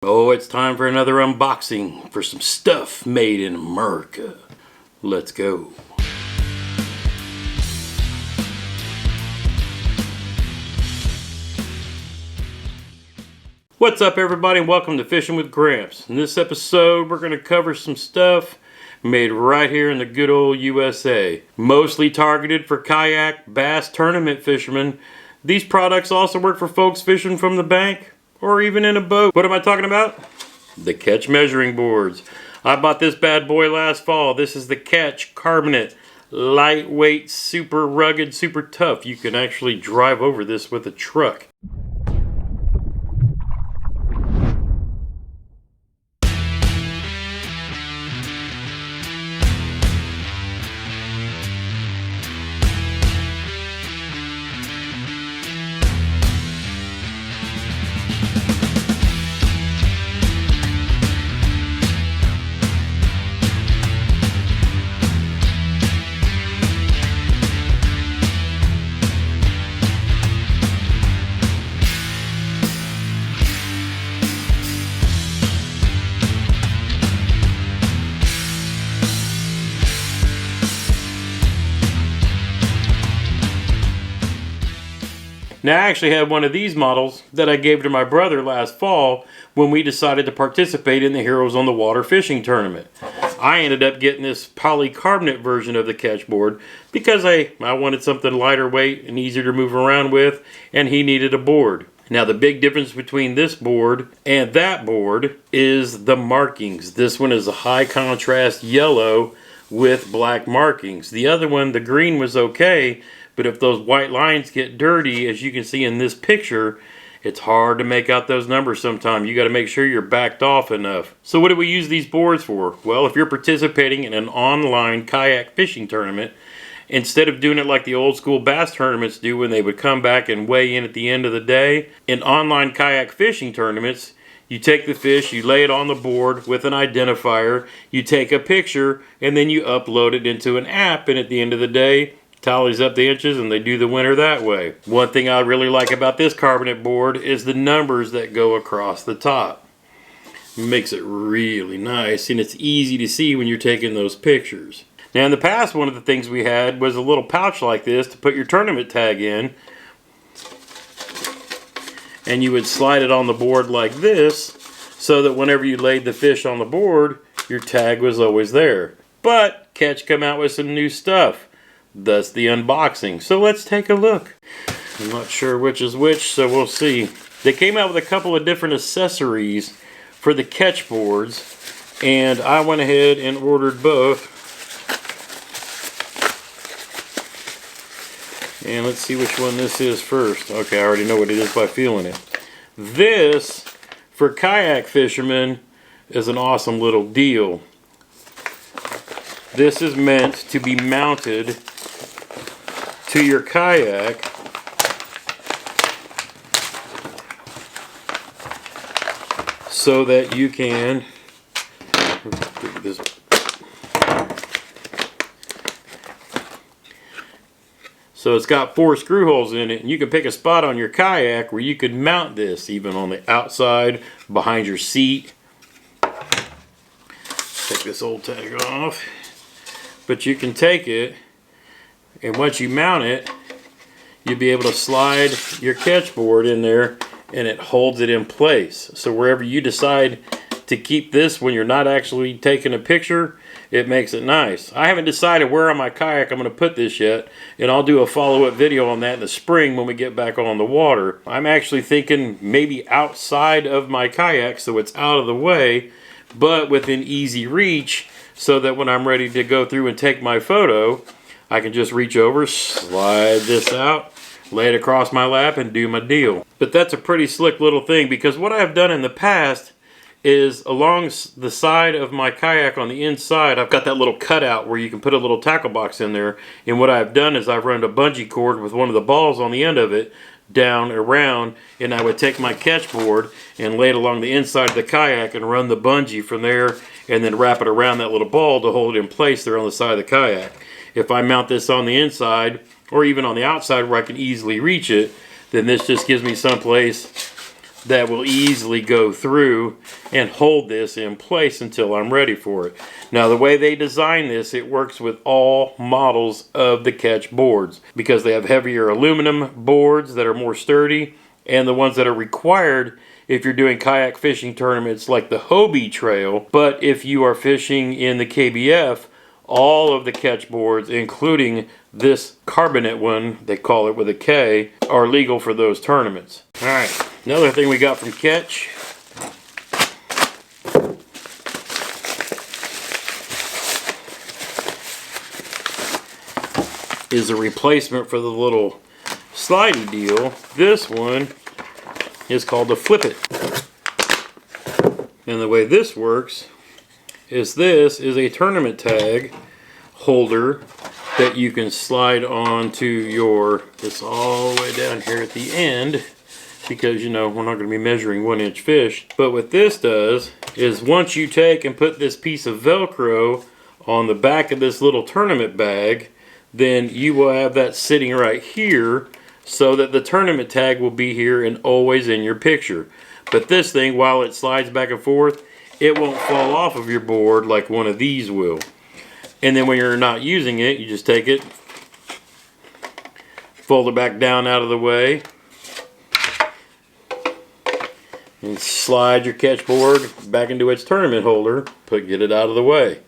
Oh, it's time for another unboxing for some stuff made in America. Let's go. What's up, everybody, and welcome to Fishing with Gramps. In this episode, we're going to cover some stuff made right here in the good old USA. Mostly targeted for kayak, bass tournament fishermen. These products also work for folks fishing from the bank or even in a boat. What am I talking about? The Ketch measuring boards. I bought this bad boy last fall. This is the Ketch Carbonate. Lightweight, super rugged, super tough. You can actually drive over this with a truck. Now, I actually had one of these models that I gave to my brother last fall when we decided to participate in the Heroes on the Water fishing tournament. I ended up getting this polycarbonate version of the Ketch board because I wanted something lighter weight and easier to move around with, and he needed a board. Now, the big difference between this board and that board is the markings. This one is a high contrast yellow with black markings. The other one, the green, was okay, but if those white lines get dirty, as you can see in this picture, it's hard to make out those numbers sometimes. You got to make sure you're backed off enough. So what do we use these boards for? Well, if you're participating in an online kayak fishing tournament, instead of doing it like the old school bass tournaments do when they would come back and weigh in at the end of the day, in online kayak fishing tournaments, you take the fish, you lay it on the board with an identifier, you take a picture, and then you upload it into an app, and at the end of the day, tallies up the inches and they do the winner that way. One thing I really like about this carbonate board is the numbers that go across the top. It makes it really nice, and it's easy to see when you're taking those pictures. Now, in the past, one of the things we had was a little pouch like this to put your tournament tag in, and you would slide it on the board like this so that whenever you laid the fish on the board, your tag was always there. But Ketch come out with some new stuff. Thus the unboxing. So let's take a look. I'm not sure which is which, so we'll see. They came out with a couple of different accessories for the Ketch boards, and I went ahead and ordered both. And let's see which one this is first. Okay, I already know what it is by feeling it. This, for kayak fishermen, is an awesome little deal. This is meant to be mounted to your kayak so that you can so it's got 4 screw holes in it, and you can pick a spot on your kayak where you could mount this, even on the outside, behind your seat. Take this old tag off. But you can take it, and once you mount it, you'll be able to slide your Ketch board in there, and it holds it in place. So wherever you decide to keep this when you're not actually taking a picture, it makes it nice. I haven't decided where on my kayak I'm going to put this yet, and I'll do a follow-up video on that in the spring when we get back on the water. I'm actually thinking maybe outside of my kayak so it's out of the way, but within easy reach, so that when I'm ready to go through and take my photo, I can just reach over, slide this out, lay it across my lap, and do my deal. But that's a pretty slick little thing, because what I've done in the past is along the side of my kayak on the inside, I've got that little cutout where you can put a little tackle box in there. And what I've done is I've run a bungee cord with one of the balls on the end of it down around, and I would take my Ketch board and lay it along the inside of the kayak and run the bungee from there, and then wrap it around that little ball to hold it in place there on the side of the kayak. If I mount this on the inside or even on the outside where I can easily reach it, then this just gives me someplace that will easily go through and hold this in place until I'm ready for it. Now the way they design this, it works with all models of the Ketch boards because they have heavier aluminum boards that are more sturdy, and the ones that are required if you're doing kayak fishing tournaments like the Hobie Trail. But if you are fishing in the KBF, all of the Ketch boards, including this carbonate one, they call it with a K, are legal for those tournaments. Alright, another thing we got from Ketch is a replacement for the little slidey deal. This one is called the Flip It. And the way this works is this is a tournament tag holder that you can slide onto your, it's all the way down here at the end because, you know, we're not going to be measuring 1-inch fish. But what this does is once you take and put this piece of Velcro on the back of this little tournament bag, then you will have that sitting right here so that the tournament tag will be here and always in your picture. But this thing, while it slides back and forth, it won't fall off of your board like one of these will. And then when you're not using it, you just take it, fold it back down out of the way, and slide your Ketch board back into its tournament holder, get it out of the way.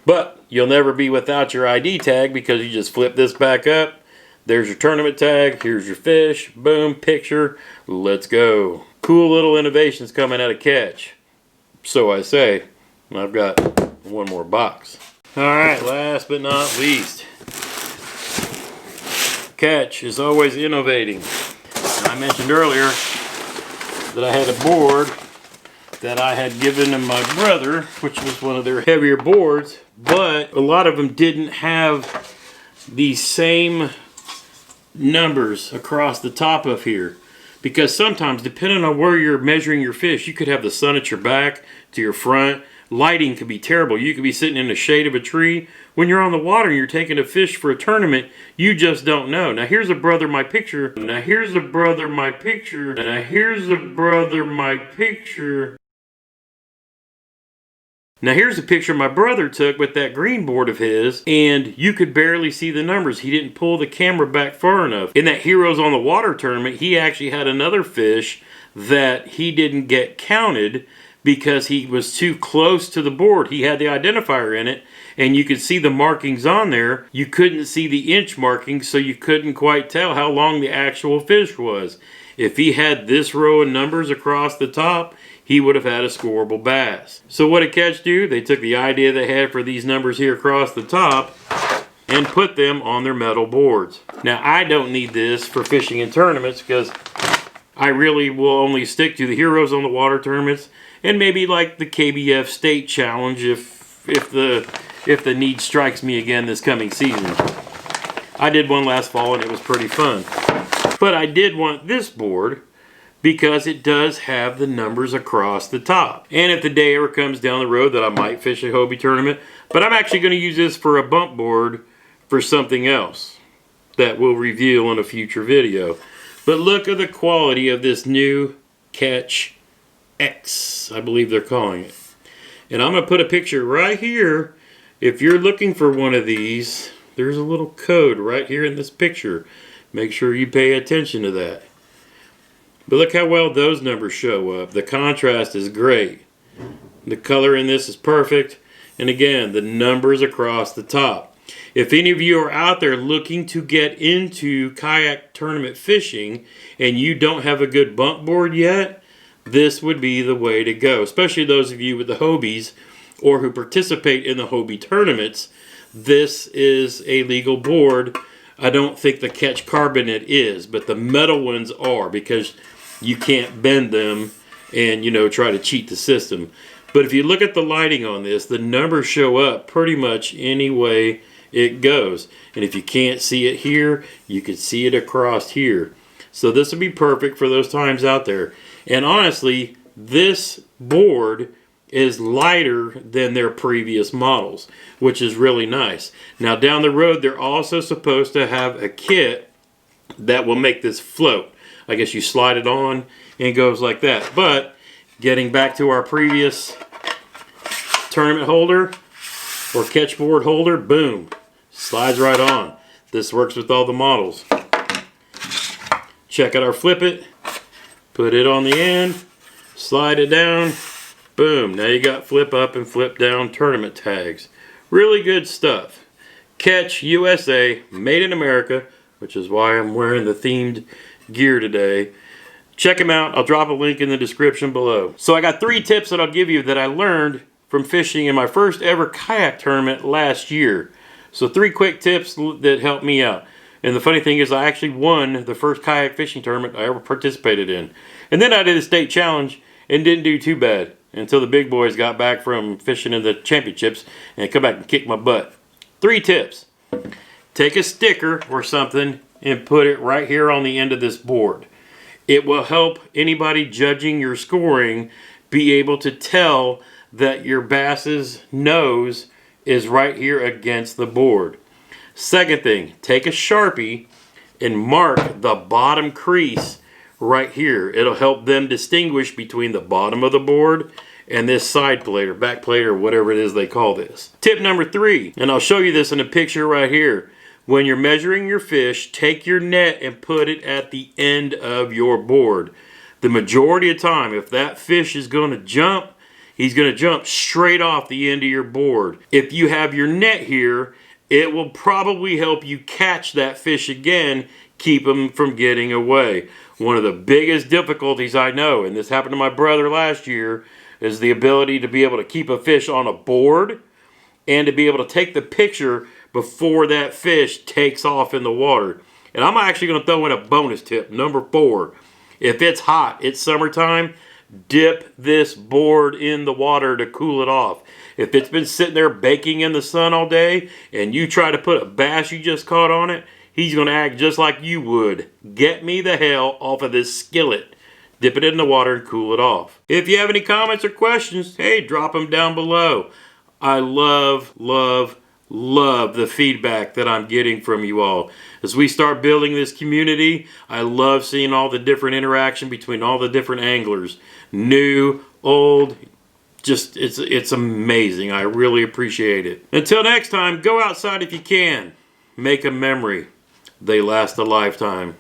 But you'll never be without your ID tag because you just flip this back up. There's your tournament tag, here's your fish, boom, picture, let's go. Cool little innovations coming out of Ketch. So I say, I've got one more box. Alright, last but not least, Ketch is always innovating. I mentioned earlier that I had a board that I had given to my brother, which was one of their heavier boards, but a lot of them didn't have the same numbers across the top of here. Because sometimes, depending on where you're measuring your fish, you could have the sun at your back, to your front. Lighting could be terrible. You could be sitting in the shade of a tree. When you're on the water and you're taking a fish for a tournament, you just don't know. Now here's a brother my picture. Now here's a brother my picture. Now here's a brother my picture. Now here's a picture my brother took with that green board of his, and you could barely see the numbers. He didn't pull the camera back far enough. In that Heroes on the Water tournament, he actually had another fish that he didn't get counted because he was too close to the board. He had the identifier in it, and you could see the markings on there. You couldn't see the inch markings, so you couldn't quite tell how long the actual fish was. If he had this row of numbers across the top, he would have had a scoreable bass. So what did Ketch do? They took the idea they had for these numbers here across the top and put them on their metal boards. Now I don't need this for fishing in tournaments because I really will only stick to the Heroes on the Water tournaments and maybe like the KBF State Challenge if the need strikes me again this coming season. I did one last fall and it was pretty fun. But I did want this board because it does have the numbers across the top. And if the day ever comes down the road that I might fish a Hobie tournament, but I'm actually going to use this for a bump board for something else that we'll reveal in a future video. But look at the quality of this new Ketch X, I believe they're calling it. And I'm going to put a picture right here. If you're looking for one of these, there's a little code right here in this picture. Make sure you pay attention to that. But look how well those numbers show up. The contrast is great. The color in this is perfect. And again, the numbers across the top. If any of you are out there looking to get into kayak tournament fishing and you don't have a good bump board yet, this would be the way to go. Especially those of you with the Hobies or who participate in the Hobie tournaments. This is a legal board. I don't think the KETCH Carbonate is, but the metal ones are because you can't bend them and, you know, try to cheat the system. But if you look at the lighting on this, the numbers show up pretty much any way it goes. And if you can't see it here, you can see it across here. So this would be perfect for those times out there. And honestly, this board is lighter than their previous models, which is really nice. Now down the road, they're also supposed to have a kit that will make this float. I guess you slide it on and it goes like that. But getting back to our previous tournament holder or catch board holder, boom, slides right on. This works with all the models. Check out our flip it, put it on the end, slide it down, boom. Now you got flip up and flip down tournament tags. Really good stuff. Ketch USA, made in America, which is why I'm wearing the themed gear today. Check them out. I'll drop a link in the description below. So I got 3 tips that I'll give you that I learned from fishing in my first ever kayak tournament last year. So 3 quick tips that helped me out. And the funny thing is I actually won the first kayak fishing tournament I ever participated in. And then I did a state challenge and didn't do too bad until the big boys got back from fishing in the championships and come back and kick my butt. 3 tips. Take a sticker or something and put it right here on the end of this board. It will help anybody judging your scoring be able to tell that your bass's nose is right here against the board. Second thing, take a Sharpie and mark the bottom crease right here. It'll help them distinguish between the bottom of the board and this side plate or back plate or whatever it is they call this. Tip number 3, and I'll show you this in a picture right here. When you're measuring your fish, take your net and put it at the end of your board. The majority of the time, if that fish is going to jump, he's going to jump straight off the end of your board. If you have your net here, it will probably help you catch that fish again, keep him from getting away. One of the biggest difficulties I know, and this happened to my brother last year, is the ability to be able to keep a fish on a board and to be able to take the picture before that fish takes off in the water. And I'm actually going to throw in a bonus tip, number 4. If it's hot, it's summertime, dip this board in the water to cool it off. If it's been sitting there baking in the sun all day and you try to put a bass you just caught on it, he's going to act just like you would. Get me the hell off of this skillet. Dip it in the water and cool it off. If you have any comments or questions, hey, drop them down below. I love the feedback that I'm getting from you all. As we start building this community, I love seeing all the different interaction between all the different anglers. New, old, just it's amazing. I really appreciate it. Until next time, go outside if you can. Make a memory. They last a lifetime.